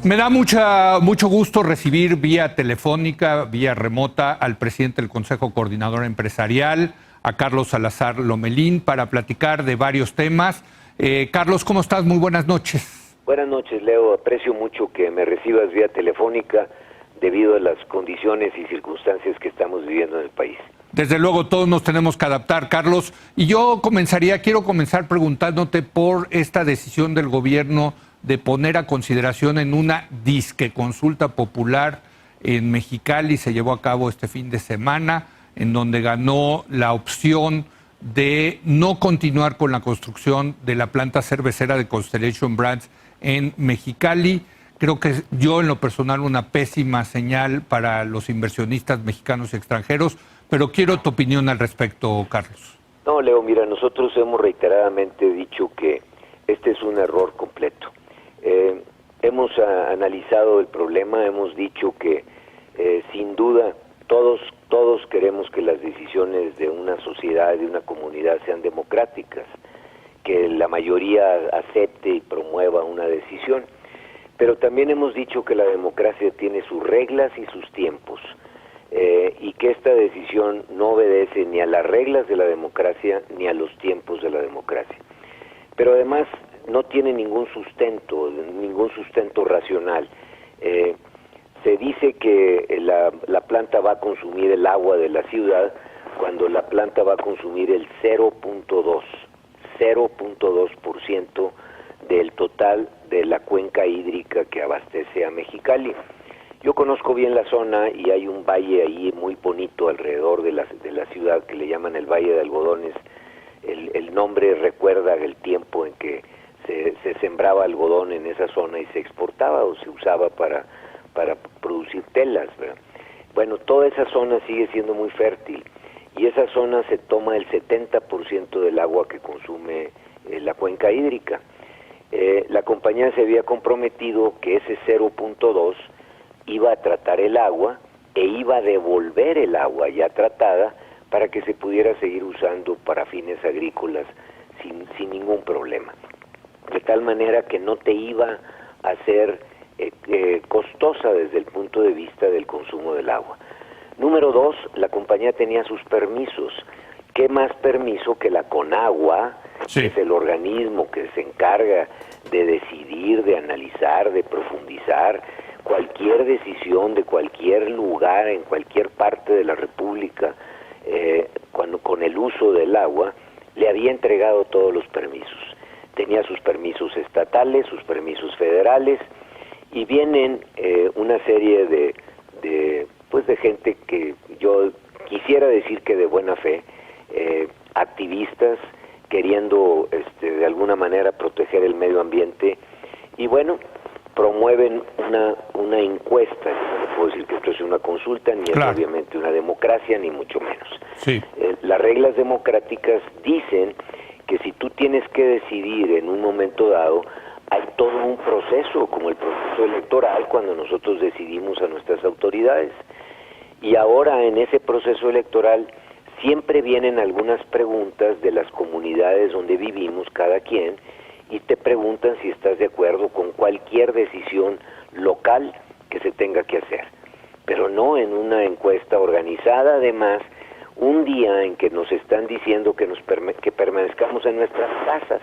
Me da mucho gusto recibir vía telefónica, vía remota, al presidente del Consejo Coordinador Empresarial, a Carlos Salazar Lomelín, para platicar de varios temas. Carlos, ¿cómo estás? Muy buenas noches. Buenas noches, Leo. Aprecio mucho que me recibas vía telefónica debido a las condiciones y circunstancias que estamos viviendo en el país. Desde luego, todos nos tenemos que adaptar, Carlos. Y yo quiero comenzar preguntándote por esta decisión del gobierno de poner a consideración en una disque consulta popular en Mexicali. Se llevó a cabo este fin de semana, en donde ganó la opción de no continuar con la construcción de la planta cervecera de Constellation Brands en Mexicali. Creo que yo, en lo personal, una pésima señal para los inversionistas mexicanos y extranjeros, pero quiero tu opinión al respecto, Carlos. No, Leo, mira, nosotros hemos reiteradamente dicho que este es un error completo. Hemos analizado el problema, hemos dicho que sin duda todos queremos que las decisiones de una sociedad, de una comunidad sean democráticas, que la mayoría acepte y promueva una decisión, pero también hemos dicho que la democracia tiene sus reglas y sus tiempos, y que esta decisión no obedece ni a las reglas de la democracia ni a los tiempos de la democracia. Pero además no tiene ningún sustento racional. Se dice que la planta va a consumir el agua de la ciudad cuando la planta va a consumir el 0.2% del total de la cuenca hídrica que abastece a Mexicali. Yo conozco bien la zona y hay un valle ahí muy bonito alrededor de la ciudad que le llaman el Valle de Algodones. El nombre recuerda el tiempo en que se sembraba algodón en esa zona y se exportaba o se usaba para producir telas, ¿verdad? Bueno, toda esa zona sigue siendo muy fértil y esa zona se toma el 70% del agua que consume la cuenca hídrica. La compañía se había comprometido que ese 0.2 iba a tratar el agua e iba a devolver el agua ya tratada para que se pudiera seguir usando para fines agrícolas sin ningún problema. De tal manera que no te iba a ser costosa desde el punto de vista del consumo del agua. Número 2, la compañía tenía sus permisos. ¿Qué más permiso que la Conagua, sí, que es el organismo que se encarga de decidir, de analizar, de profundizar cualquier decisión de cualquier lugar, en cualquier parte de la República, con el uso del agua, le había entregado todos los permisos? Tenía sus permisos estatales, sus permisos federales, y vienen una serie de gente que yo quisiera decir que de buena fe, activistas queriendo de alguna manera proteger el medio ambiente, y bueno, promueven una encuesta. No le puedo decir que esto es una consulta, ni claro, es obviamente una democracia, ni mucho menos. Sí. Las reglas democráticas dicen que si tú tienes que decidir en un momento dado, hay todo un proceso, como el proceso electoral, cuando nosotros decidimos a nuestras autoridades. Y ahora en ese proceso electoral siempre vienen algunas preguntas de las comunidades donde vivimos cada quien, y te preguntan si estás de acuerdo con cualquier decisión local que se tenga que hacer. Pero no en una encuesta organizada, además, un día en que nos están diciendo que permanezcamos en nuestras casas.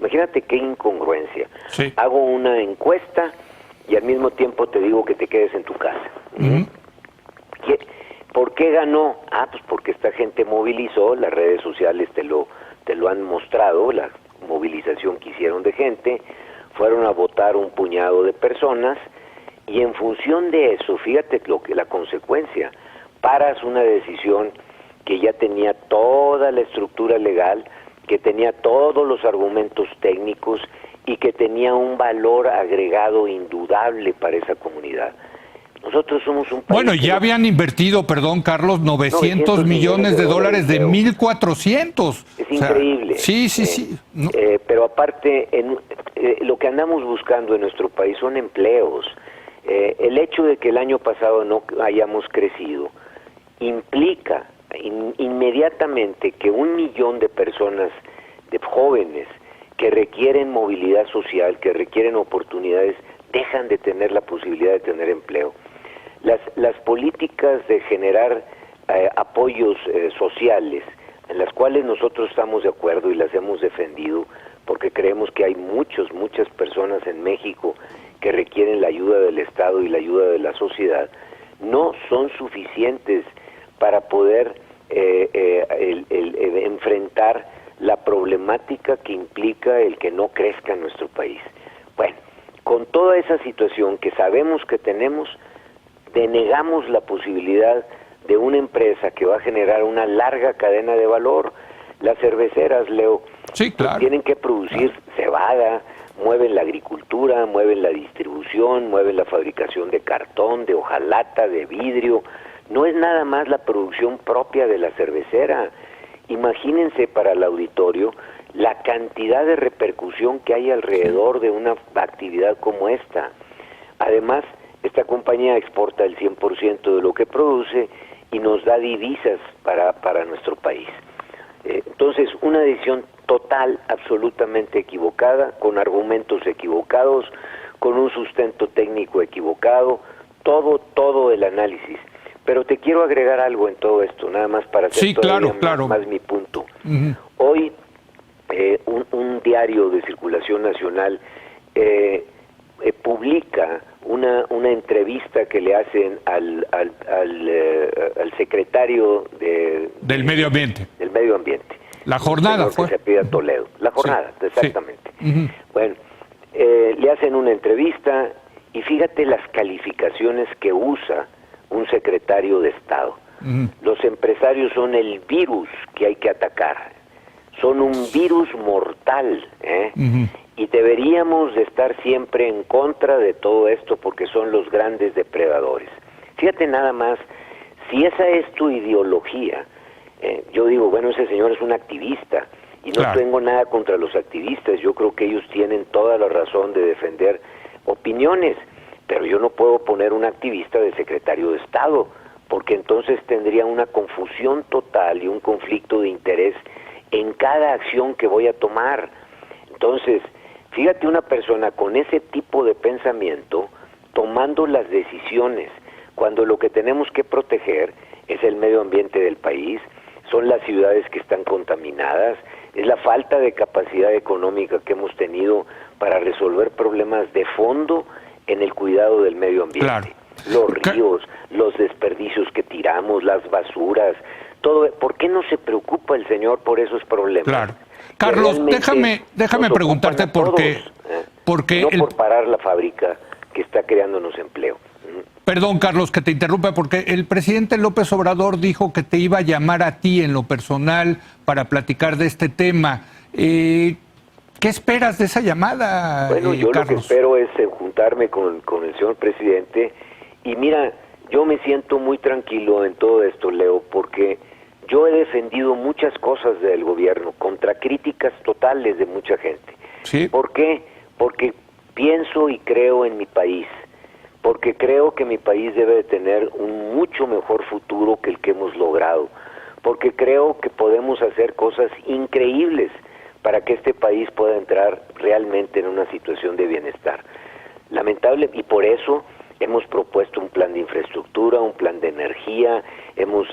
Imagínate qué incongruencia. Sí. Hago una encuesta y al mismo tiempo te digo que te quedes en tu casa. Uh-huh. ¿Por qué ganó? Pues porque esta gente movilizó, las redes sociales te lo han mostrado, la movilización que hicieron de gente, fueron a votar un puñado de personas, y en función de eso, fíjate la consecuencia, paras una decisión que ya tenía toda la estructura legal, que tenía todos los argumentos técnicos y que tenía un valor agregado indudable para esa comunidad. Nosotros somos un país... Bueno, ya habían invertido, perdón, Carlos, 900 millones de dólares de 1,400. Es increíble. Sí. No. Pero aparte, lo que andamos buscando en nuestro país son empleos. El hecho de que el año pasado no hayamos crecido implica inmediatamente que 1 millón de personas, de jóvenes, que requieren movilidad social, que requieren oportunidades, dejan de tener la posibilidad de tener empleo. Las políticas de generar apoyos sociales, en las cuales nosotros estamos de acuerdo y las hemos defendido, porque creemos que hay muchas personas en México que requieren la ayuda del Estado y la ayuda de la sociedad, no son suficientes para poder enfrentar la problemática que implica el que no crezca nuestro país. Bueno, con toda esa situación que sabemos que tenemos, denegamos la posibilidad de una empresa que va a generar una larga cadena de valor. Las cerveceras, Leo, sí, claro, tienen que producir cebada, mueven la agricultura, mueven la distribución, mueven la fabricación de cartón, de hojalata, de vidrio. No es nada más la producción propia de la cervecera. Imagínense para el auditorio la cantidad de repercusión que hay alrededor de una actividad como esta. Además, esta compañía exporta el 100% de lo que produce y nos da divisas para nuestro país. Entonces, una decisión total, absolutamente equivocada, con argumentos equivocados, con un sustento técnico equivocado, todo el análisis. Pero te quiero agregar algo en todo esto, nada más para hacer más mi punto. Uh-huh. Hoy, un diario de circulación nacional publica una entrevista que le hacen al secretario del Medio Ambiente. Del Medio Ambiente. La jornada fue. Que se pide a Toledo. La jornada, sí, exactamente. Sí. Uh-huh. Bueno, le hacen una entrevista y fíjate las calificaciones que usa un secretario de Estado. Uh-huh. Los empresarios son el virus que hay que atacar. Son un virus mortal, uh-huh, y deberíamos de estar siempre en contra de todo esto porque son los grandes depredadores. Fíjate nada más, si esa es tu ideología, yo digo, bueno, ese señor es un activista y no tengo nada contra los activistas, yo creo que ellos tienen toda la razón de defender opiniones, pero yo no puedo poner un activista de secretario de Estado, porque entonces tendría una confusión total y un conflicto de interés en cada acción que voy a tomar. Entonces, fíjate una persona con ese tipo de pensamiento tomando las decisiones, cuando lo que tenemos que proteger es el medio ambiente del país, son las ciudades que están contaminadas, es la falta de capacidad económica que hemos tenido para resolver problemas de fondo en el cuidado del medio ambiente. Claro. Los ríos, los desperdicios que tiramos, las basuras, todo. ¿Por qué no se preocupa el señor por esos problemas? Claro. Carlos, déjame preguntarte por qué. Porque no por parar la fábrica que está creándonos empleo. Perdón, Carlos, que te interrumpa, porque el presidente López Obrador dijo que te iba a llamar a ti en lo personal para platicar de este tema. ¿Qué esperas de esa llamada, Bueno, yo Carlos? Lo que espero es juntarme con el señor presidente. Y mira, yo me siento muy tranquilo en todo esto, Leo, porque yo he defendido muchas cosas del gobierno contra críticas totales de mucha gente. ¿Sí? ¿Por qué? Porque pienso y creo en mi país, porque creo que mi país debe de tener un mucho mejor futuro que el que hemos logrado, porque creo que podemos hacer cosas increíbles para que este país pueda entrar realmente en una situación de bienestar. Lamentable, y por eso hemos propuesto un plan de infraestructura, un plan de energía, hemos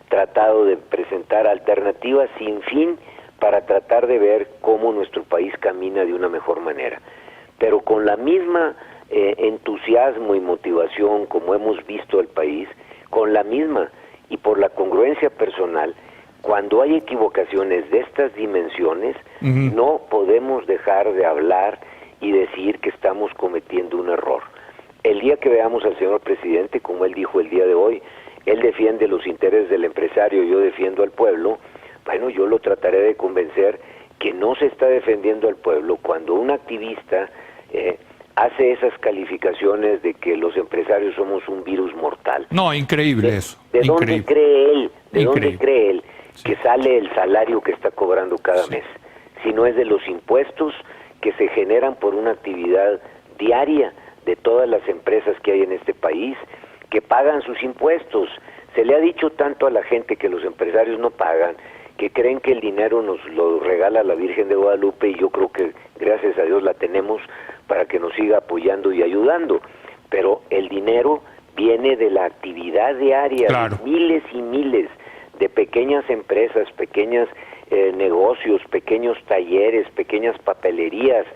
tratado de presentar alternativas sin fin para tratar de ver cómo nuestro país camina de una mejor manera. Pero con la misma entusiasmo y motivación como hemos visto al país, con la misma y por la congruencia personal, cuando hay equivocaciones de estas dimensiones, uh-huh, no podemos dejar de hablar y decir que estamos cometiendo un error. El día que veamos al señor presidente, como él dijo el día de hoy, él defiende los intereses del empresario, yo defiendo al pueblo, bueno, yo lo trataré de convencer que no se está defendiendo al pueblo cuando un activista hace esas calificaciones de que los empresarios somos un virus mortal. No, increíble eso. ¿De increíble. dónde cree él? ¿De dónde cree él que sale el salario que está cobrando cada mes? Si no es de los impuestos que se generan por una actividad diaria de todas las empresas que hay en este país, que pagan sus impuestos. Se le ha dicho tanto a la gente que los empresarios no pagan, que creen que el dinero nos lo regala la Virgen de Guadalupe, y yo creo que gracias a Dios la tenemos, para que nos siga apoyando y ayudando, pero el dinero viene de la actividad diaria, claro, de miles y miles de pequeñas empresas, pequeños negocios, pequeños talleres, pequeñas papelerías.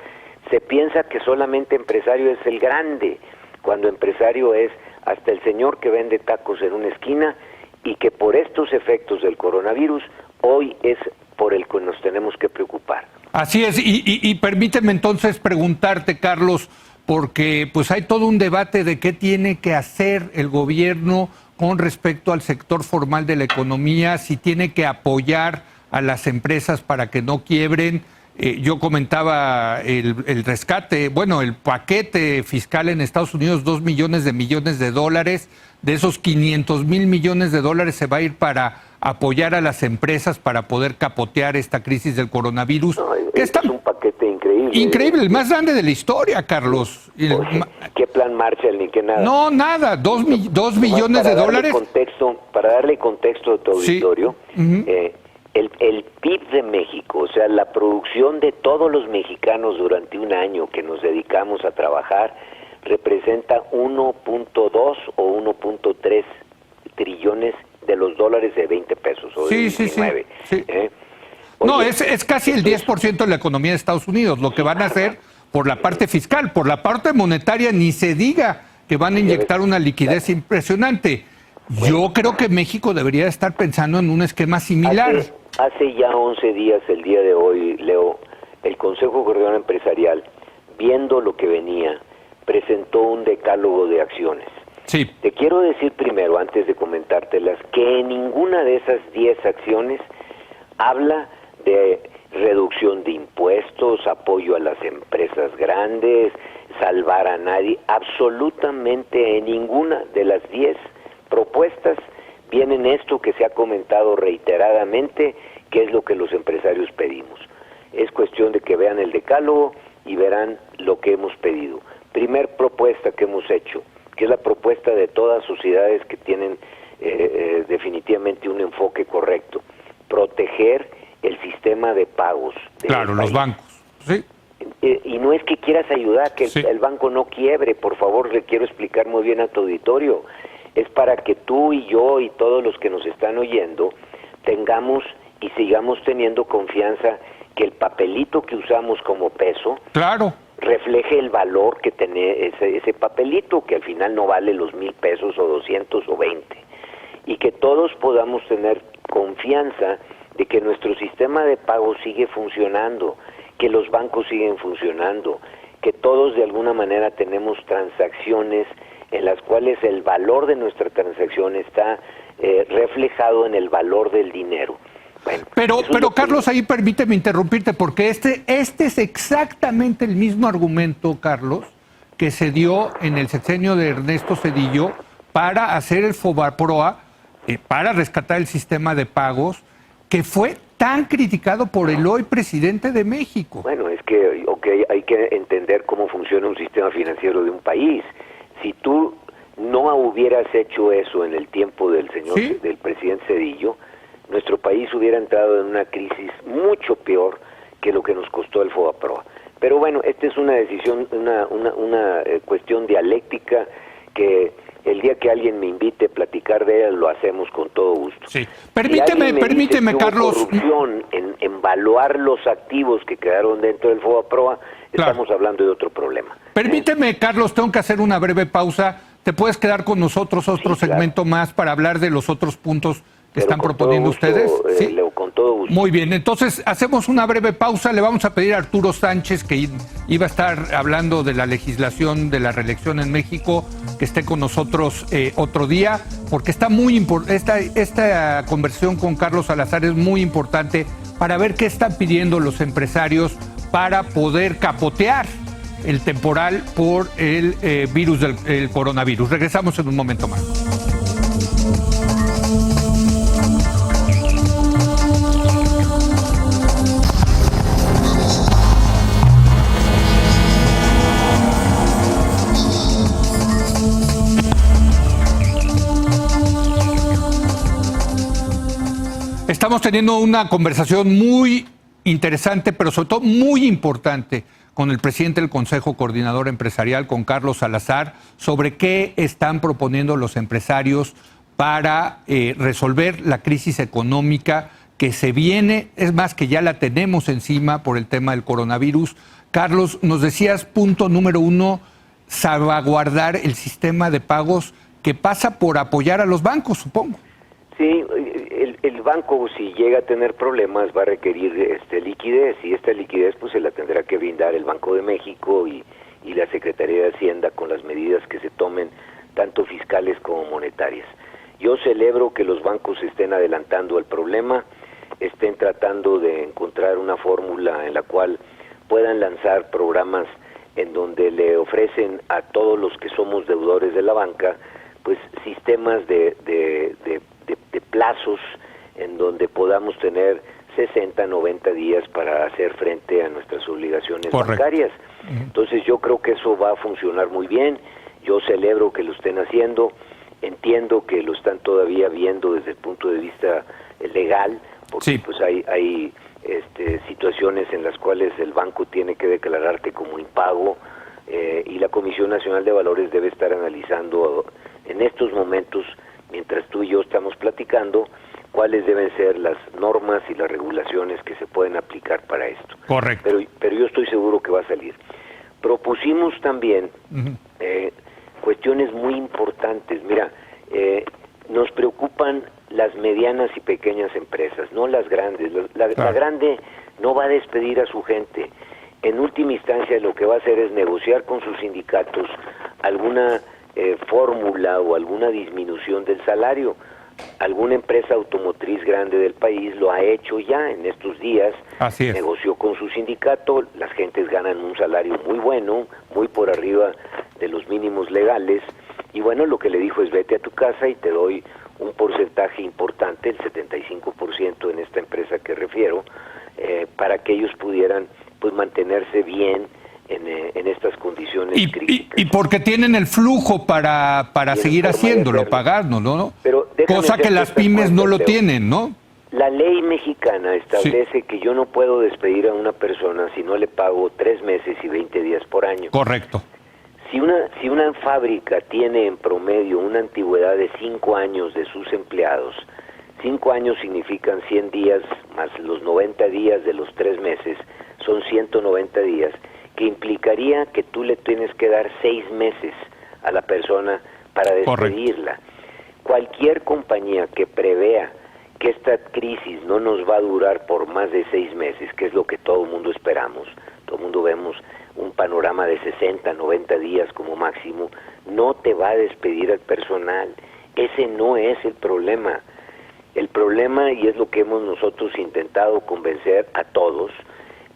Se piensa que solamente empresario es el grande, cuando empresario es hasta el señor que vende tacos en una esquina, y que por estos efectos del coronavirus hoy es por el que nos tenemos que preocupar. Así es, y permíteme entonces preguntarte, Carlos, porque pues hay todo un debate de qué tiene que hacer el gobierno con respecto al sector formal de la economía, si tiene que apoyar a las empresas para que no quiebren. Yo comentaba el rescate, bueno, el paquete fiscal en Estados Unidos, 2 millones de dólares. De esos 500 mil millones de dólares se va a ir para apoyar a las empresas para poder capotear esta crisis del coronavirus. No, es un paquete increíble. Increíble, el más grande de la historia, Carlos. Oye, ¿qué plan Marshall ni qué nada? No, nada, 2 millones de dólares. Para darle contexto a tu auditorio, sí. El PIB de México, o sea, la producción de todos los mexicanos durante un año que nos dedicamos a trabajar, representa 1.2 o 1.3 trillones de los dólares de 20 pesos o de 19. Sí. Oye, no, es casi el 10% de la economía de Estados Unidos, lo que van a hacer por la parte fiscal. Por la parte monetaria ni se diga que van a inyectar una liquidez impresionante. Yo creo que México debería estar pensando en un esquema similar. Hace ya 11 días, el día de hoy, Leo, el Consejo Coordinador Empresarial, viendo lo que venía, presentó un decálogo de acciones. Sí. Te quiero decir primero, antes de comentártelas, que ninguna de esas 10 acciones habla de reducción de impuestos, apoyo a las empresas grandes, salvar a nadie. Absolutamente en ninguna de las 10 propuestas vienen esto que se ha comentado reiteradamente, que es lo que los empresarios pedimos. Es cuestión de que vean el decálogo y verán lo que hemos pedido. Primer propuesta que hemos hecho, que es la propuesta de todas sociedades que tienen definitivamente un enfoque correcto: proteger el sistema de pagos. Claro, los bancos, sí. Y no es que quieras ayudar, que sí, el banco no quiebre, por favor, le quiero explicar muy bien a tu auditorio. Es para que tú y yo y todos los que nos están oyendo tengamos y sigamos teniendo confianza que el papelito que usamos como peso, claro, refleje el valor que tiene ese papelito, que al final no vale los 1,000 pesos o 200 o 20. Y que todos podamos tener confianza de que nuestro sistema de pago sigue funcionando, que los bancos siguen funcionando, que todos de alguna manera tenemos transacciones en las cuales el valor de nuestra transacción está reflejado en el valor del dinero. Bueno, pero Carlos, ahí permíteme interrumpirte, porque este es exactamente el mismo argumento, Carlos, que se dio en el sexenio de Ernesto Zedillo para hacer el FOBAPROA, para rescatar el sistema de pagos, que fue tan criticado por el hoy presidente de México. Bueno, es que hay que entender cómo funciona un sistema financiero de un país. Si tú no hubieras hecho eso en el tiempo del del presidente Zedillo, nuestro país hubiera entrado en una crisis mucho peor que lo que nos costó el FOBAPROA. Pero bueno, esta es una decisión, una cuestión dialéctica que el día que alguien me invite a platicar de ella, lo hacemos con todo gusto. Sí. Permíteme, Carlos. Corrupción en evaluar los activos que quedaron dentro del FOBAPROA, estamos hablando de otro problema. Permíteme, Carlos, tengo que hacer una breve pausa. ¿Te puedes quedar con nosotros otro segmento más para hablar de los otros puntos que están proponiendo ustedes? ¿Sí? Leo, con todo gusto. Muy bien, entonces hacemos una breve pausa. Le vamos a pedir a Arturo Sánchez, que iba a estar hablando de la legislación de la reelección en México, que esté con nosotros otro día, porque está muy esta conversación con Carlos Salazar es muy importante para ver qué están pidiendo los empresarios para poder capotear el temporal por el virus del coronavirus. Regresamos en un momento más. Estamos teniendo una conversación muy interesante, pero sobre todo muy importante, con el presidente del Consejo Coordinador Empresarial, con Carlos Salazar, sobre qué están proponiendo los empresarios para resolver la crisis económica que se viene, es más que ya la tenemos encima por el tema del coronavirus. Carlos, nos decías, punto número 1, salvaguardar el sistema de pagos que pasa por apoyar a los bancos, supongo. Sí, el banco, si llega a tener problemas, va a requerir liquidez, y esta liquidez pues se la tendrá que brindar el Banco de México y la Secretaría de Hacienda con las medidas que se tomen, tanto fiscales como monetarias. Yo celebro que los bancos estén adelantando el problema, estén tratando de encontrar una fórmula en la cual puedan lanzar programas en donde le ofrecen a todos los que somos deudores de la banca, pues sistemas de plazos en donde podamos tener 60, 90 días para hacer frente a nuestras obligaciones bancarias. Entonces yo creo que eso va a funcionar muy bien, yo celebro que lo estén haciendo, entiendo que lo están todavía viendo desde el punto de vista legal, porque pues hay situaciones en las cuales el banco tiene que declararte como impago, y la Comisión Nacional de Valores debe estar analizando en estos momentos, mientras tú y yo estamos platicando, cuáles deben ser las normas y las regulaciones que se pueden aplicar para esto. Correcto. Pero yo estoy seguro que va a salir. Propusimos también cuestiones muy importantes. Mira, nos preocupan las medianas y pequeñas empresas, no las grandes. La grande no va a despedir a su gente. En última instancia lo que va a hacer es negociar con sus sindicatos alguna fórmula o alguna disminución del salario. Alguna empresa automotriz grande del país lo ha hecho ya en estos días. Así es. Negoció con su sindicato, las gentes ganan un salario muy bueno, muy por arriba de los mínimos legales, y bueno, lo que le dijo es: vete a tu casa y te doy un porcentaje importante, el 75% en esta empresa que refiero, para que ellos pudieran pues mantenerse bien en estas condiciones críticas. Y porque tienen el flujo para seguir haciéndolo, pagarnos, ¿no? Pero cosa que las pymes no lo tienen, ¿no? La ley mexicana establece que yo no puedo despedir a una persona si no le pago 3 meses y 20 días por año. Correcto. Si una fábrica tiene en promedio una antigüedad de 5 años de sus empleados, 5 años significan 100 días más los 90 días de los 3 meses, son 190 días, que implicaría que tú le tienes que dar 6 meses a la persona para despedirla. Correcto. Cualquier compañía que prevea que esta crisis no nos va a durar por más de 6 meses, que es lo que todo el mundo esperamos, todo el mundo vemos un panorama de 60, 90 días como máximo, no te va a despedir al personal. Ese no es el problema. El problema, y es lo que hemos nosotros intentado convencer a todos,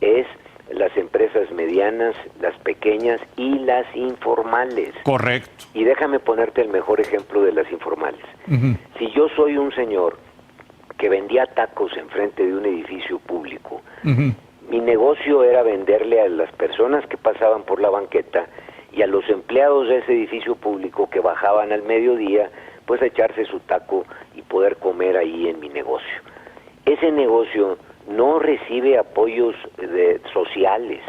es las empresas medianas, las pequeñas y las informales. Correcto. Y déjame ponerte el mejor ejemplo de las informales. Si yo soy un señor que vendía tacos enfrente de un edificio público, mi negocio era venderle a las personas que pasaban por la banqueta y a los empleados de ese edificio público que bajaban al mediodía, pues a echarse su taco y poder comer ahí en mi negocio. Ese negocio no recibe apoyos sociales.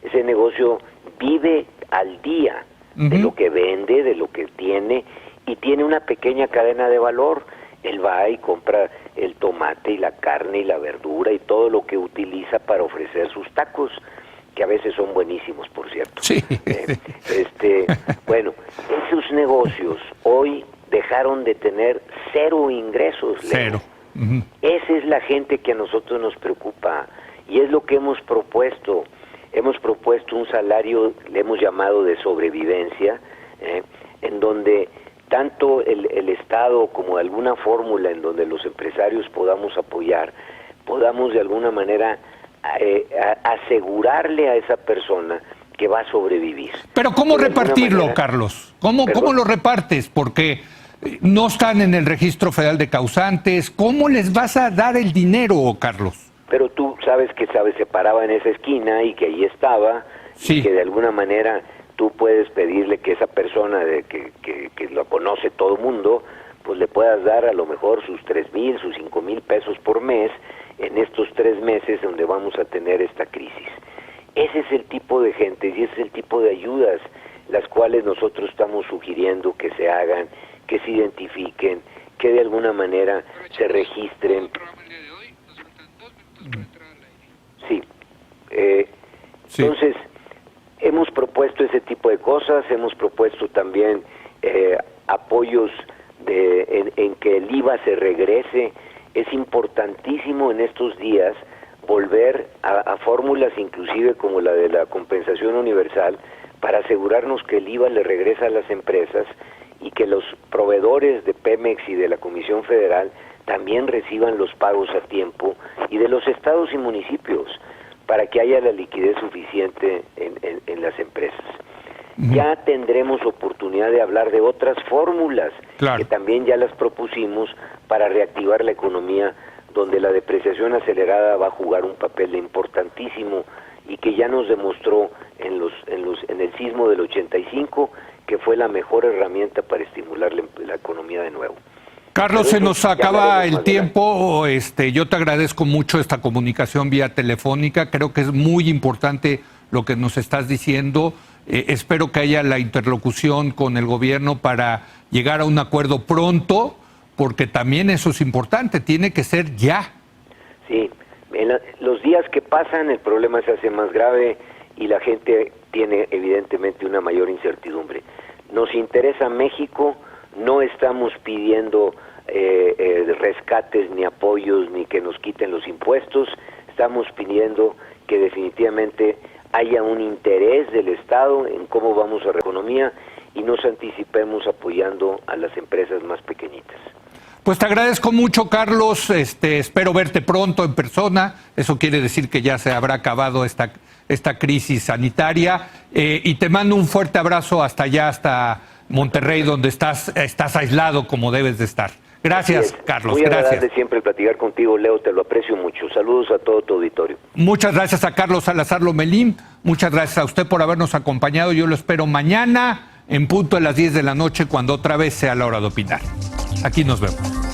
Ese negocio vive al día de lo que vende, de lo que tiene, y tiene una pequeña cadena de valor. Él va y compra el tomate y la carne y la verdura y todo lo que utiliza para ofrecer sus tacos, que a veces son buenísimos, por cierto. Sí. Bueno, esos negocios hoy dejaron de tener 0 ingresos. Cero. Esa es la gente que a nosotros nos preocupa, y es lo que hemos propuesto. Hemos propuesto un salario, le hemos llamado de sobrevivencia, en donde tanto el Estado como alguna fórmula en donde los empresarios podamos apoyar, podamos de alguna manera asegurarle a esa persona que va a sobrevivir. Pero ¿cómo repartirlo, Carlos? ¿Cómo lo repartes? Porque no están en el Registro Federal de Causantes. ¿Cómo les vas a dar el dinero, Carlos? Pero tú sabes que se paraba en esa esquina y que ahí estaba, y que de alguna manera tú puedes pedirle que esa persona que lo conoce todo el mundo, pues le puedas dar a lo mejor sus 3,000, sus 5,000 pesos por mes en estos 3 meses donde vamos a tener esta crisis. Ese es el tipo de gente y ese es el tipo de ayudas las cuales nosotros estamos sugiriendo que se hagan, que se identifiquen, que de alguna manera se registren. Sí. Sí. Entonces, hemos propuesto ese tipo de cosas, hemos propuesto también apoyos en que el IVA se regrese. Es importantísimo en estos días volver a fórmulas inclusive como la de la compensación universal para asegurarnos que el IVA le regresa a las empresas y que los proveedores de Pemex y de la Comisión Federal también reciban los pagos a tiempo, y de los estados y municipios, para que haya la liquidez suficiente en las empresas. Ya tendremos oportunidad de hablar de otras fórmulas, claro, que también ya las propusimos para reactivar la economía, donde la depreciación acelerada va a jugar un papel importantísimo y que ya nos demostró en el sismo del 85 que fue la mejor herramienta para estimular la economía de nuevo. Carlos, se nos acaba el tiempo. Yo te agradezco mucho esta comunicación vía telefónica. Creo que es muy importante lo que nos estás diciendo. Espero que haya la interlocución con el gobierno para llegar a un acuerdo pronto, porque también eso es importante, tiene que ser ya. Sí, los días que pasan el problema se hace más grave y la gente tiene evidentemente una mayor incertidumbre. Nos interesa México, no estamos pidiendo rescates ni apoyos ni que nos quiten los impuestos, estamos pidiendo que definitivamente haya un interés del Estado en cómo vamos a la economía y nos anticipemos apoyando a las empresas más pequeñitas. Pues te agradezco mucho, Carlos. Espero verte pronto en persona. Eso quiere decir que ya se habrá acabado esta crisis sanitaria. Y te mando un fuerte abrazo hasta allá, hasta Monterrey, donde estás aislado como debes de estar. Gracias, Carlos. Muy gracias. agradable siempre platicar contigo, Leo. Te lo aprecio mucho. Saludos a todo tu auditorio. Muchas gracias a Carlos Salazar Lomelín. Muchas gracias a usted por habernos acompañado. Yo lo espero mañana en punto de las 10 de la noche, cuando otra vez sea la hora de opinar. Aquí nos vemos.